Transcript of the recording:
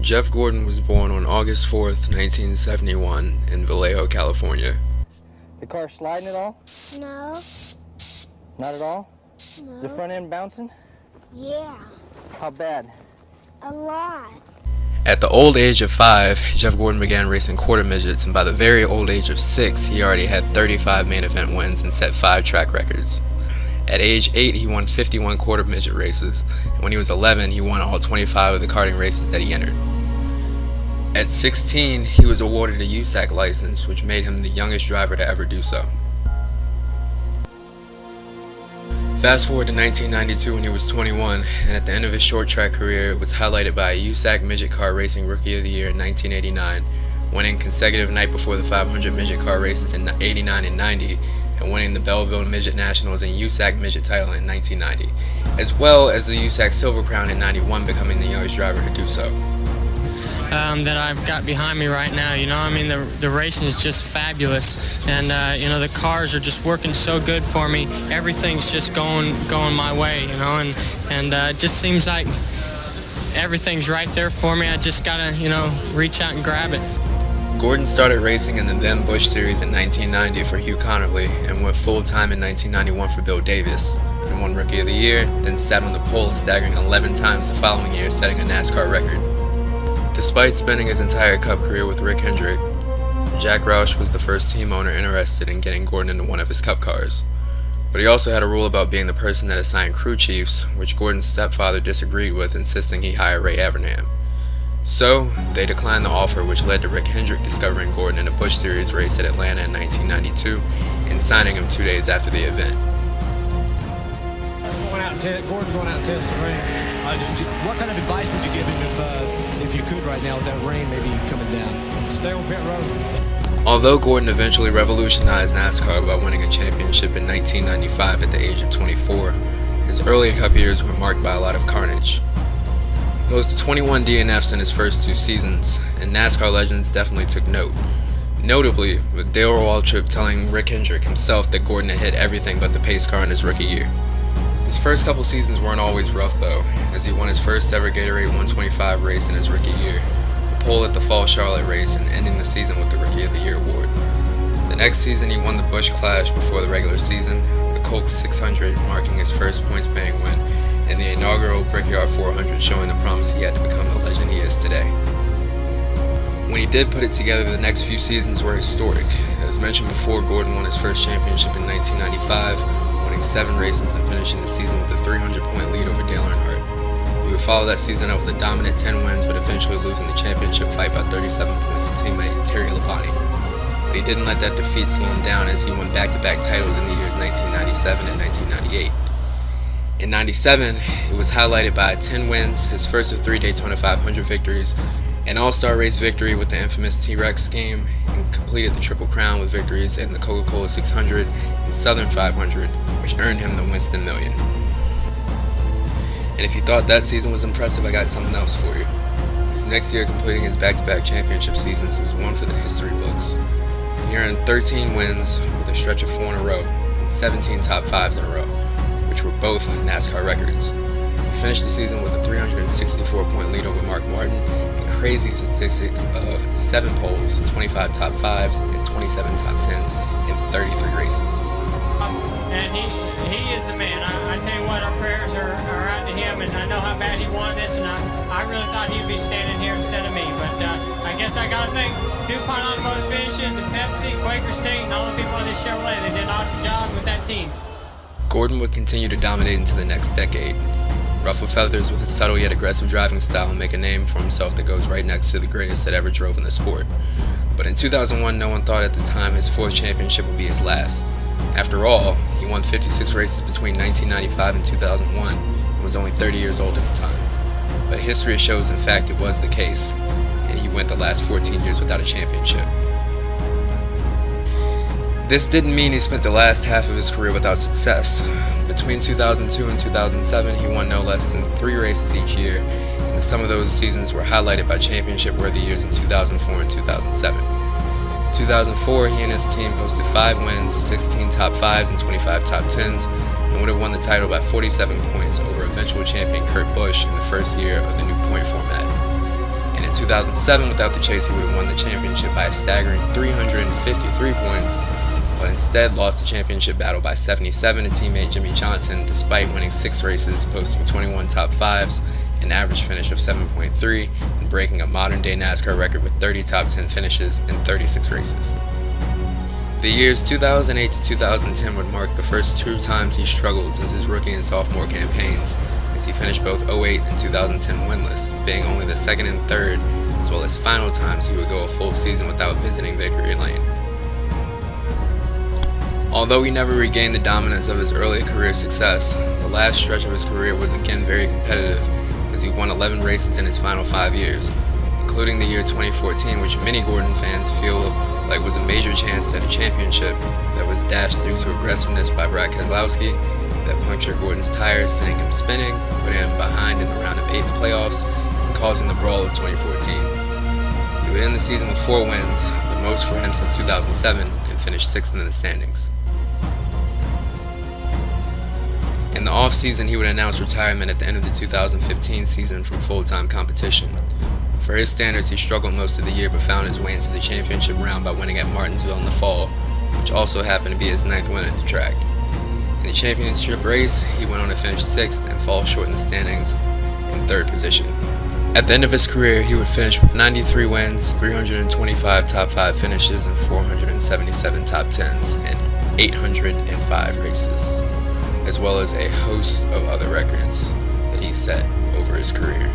Jeff Gordon was born on August 4th, 1971 in Vallejo, California. The car sliding at all? No. Not at all? No. Is the front end bouncing? Yeah. How bad? A lot. At the old age of 5, Jeff Gordon began racing quarter midgets, and by the very old age of 6, he already had 35 main event wins and set 5 track records. At age 8, he won 51 quarter midget races, and when he was 11, he won all 25 of the karting races that he entered. At 16, he was awarded a USAC license, which made him the youngest driver to ever do so. Fast forward to 1992 when he was 21, and at the end of his short track career, it was highlighted by a USAC Midget Car Racing Rookie of the Year in 1989, winning consecutive night before the 500 midget car races in 89 and 90, and winning the Belleville Midget Nationals and USAC Midget title in 1990, as well as the USAC Silver Crown in 91, becoming the youngest driver to do so. That I've got behind me right now. The racing is just fabulous, and the cars are just working so good for me. Everything's just going my way, and it just seems like everything's right there for me. I just gotta, reach out and grab it. Gordon started racing in the then Busch Series in 1990 for Hugh Connerly and went full-time in 1991 for Bill Davis, and won Rookie of the Year, then sat on the pole a staggering 11 times the following year, setting a NASCAR record. Despite spending his entire Cup career with Rick Hendrick, Jack Roush was the first team owner interested in getting Gordon into one of his Cup cars. But he also had a rule about being the person that assigned crew chiefs, which Gordon's stepfather disagreed with, insisting he hire Ray Evernham. So, they declined the offer, which led to Rick Hendrick discovering Gordon in a Busch Series race at Atlanta in 1992 and signing him 2 days after the event. Gordon's going out and testing rain. What kind of advice would you give him if you could right now with that rain maybe coming down? Stay on pit road. Although Gordon eventually revolutionized NASCAR by winning a championship in 1995 at the age of 24, his early Cup years were marked by a lot of carnage. He posted 21 DNFs in his first 2 seasons, and NASCAR legends definitely took note. Notably, with Dale Waltrip telling Rick Hendrick himself that Gordon had hit everything but the pace car in his rookie year. His first couple seasons weren't always rough though, as he won his first ever Gatorade 125 race in his rookie year, a pole at the Fall Charlotte race, and ending the season with the Rookie of the Year award. The next season he won the Busch Clash before the regular season, the Coke 600 marking his first points-paying win, and the inaugural Brickyard 400 showing the promise he had to become the legend he is today. When he did put it together, the next few seasons were historic. As mentioned before, Gordon won his first championship in 1995, winning 7 races and finishing the season with a 300-point lead over Dale Earnhardt. He would follow that season up with a dominant 10 wins, but eventually losing the championship fight by 37 points to teammate Terry Labonte. But he didn't let that defeat slow him down, as he won back-to-back titles in the years 1997 and 1998. In 97, it was highlighted by 10 wins, his first of 3 Daytona 500 victories, an all-star race victory with the infamous T-Rex scheme, and completed the Triple Crown with victories in the Coca-Cola 600 and Southern 500, which earned him the Winston Million. And if you thought that season was impressive, I got something else for you. His next year completing his back-to-back championship seasons was one for the history books. He earned 13 wins with a stretch of 4 in a row, and 17 top 5s in a row, which were both NASCAR records. He finished the season with a 364-point lead over Mark Martin, crazy statistics of 7 poles, 25 top 5s, and 27 top 10s in 33 races. And he is the man. I tell you what, our prayers are out to him, and I know how bad he wanted this, and I really thought he'd be standing here instead of me. But I guess I got to thank DuPont Automotive Finishes and Pepsi, Quaker State, and all the people on this Chevrolet. They did an awesome job with that team. Gordon would continue to dominate into the next decade. Ruffle feathers with his subtle yet aggressive driving style and make a name for himself that goes right next to the greatest that ever drove in the sport. But in 2001, no one thought at the time his 4th championship would be his last. After all, he won 56 races between 1995 and 2001 and was only 30 years old at the time. But history shows in fact it was the case, and he went the last 14 years without a championship. This didn't mean he spent the last half of his career without success. Between 2002 and 2007, he won no less than 3 races each year, and some of those seasons were highlighted by championship-worthy years in 2004 and 2007. In 2004, he and his team posted 5 wins, 16 top 5s, and 25 top 10s, and would have won the title by 47 points over eventual champion Kurt Busch in the first year of the new point format. And in 2007, without the chase, he would have won the championship by a staggering 353 points, but instead lost the championship battle by 77 to teammate Jimmy Johnson, despite winning 6 races, posting 21 top 5s, an average finish of 7.3, and breaking a modern-day NASCAR record with 30 top 10 finishes in 36 races. The years 2008 to 2010 would mark the first 2 times he struggled since his rookie and sophomore campaigns, as he finished both 08 and 2010 winless, being only the second and third, as well as final times he would go a full season without visiting victory lane. Although he never regained the dominance of his early career success, the last stretch of his career was again very competitive, as he won 11 races in his final 5 years, including the year 2014, which many Gordon fans feel like was a major chance at a championship that was dashed due to aggressiveness by Brad Keselowski that punctured Gordon's tires, sending him spinning, putting him behind in the round of 8 in the playoffs, and causing the brawl of 2014. He would end the season with 4 wins, the most for him since 2007, and finished 6th in the standings. In the off-season, he would announce retirement at the end of the 2015 season from full-time competition. For his standards, he struggled most of the year but found his way into the championship round by winning at Martinsville in the fall, which also happened to be his 9th win at the track. In the championship race, he went on to finish 6th and fall short in the standings in 3rd position. At the end of his career, he would finish with 93 wins, 325 top 5 finishes, and 477 top 10s in 805 races, as well as a host of other records that he set over his career.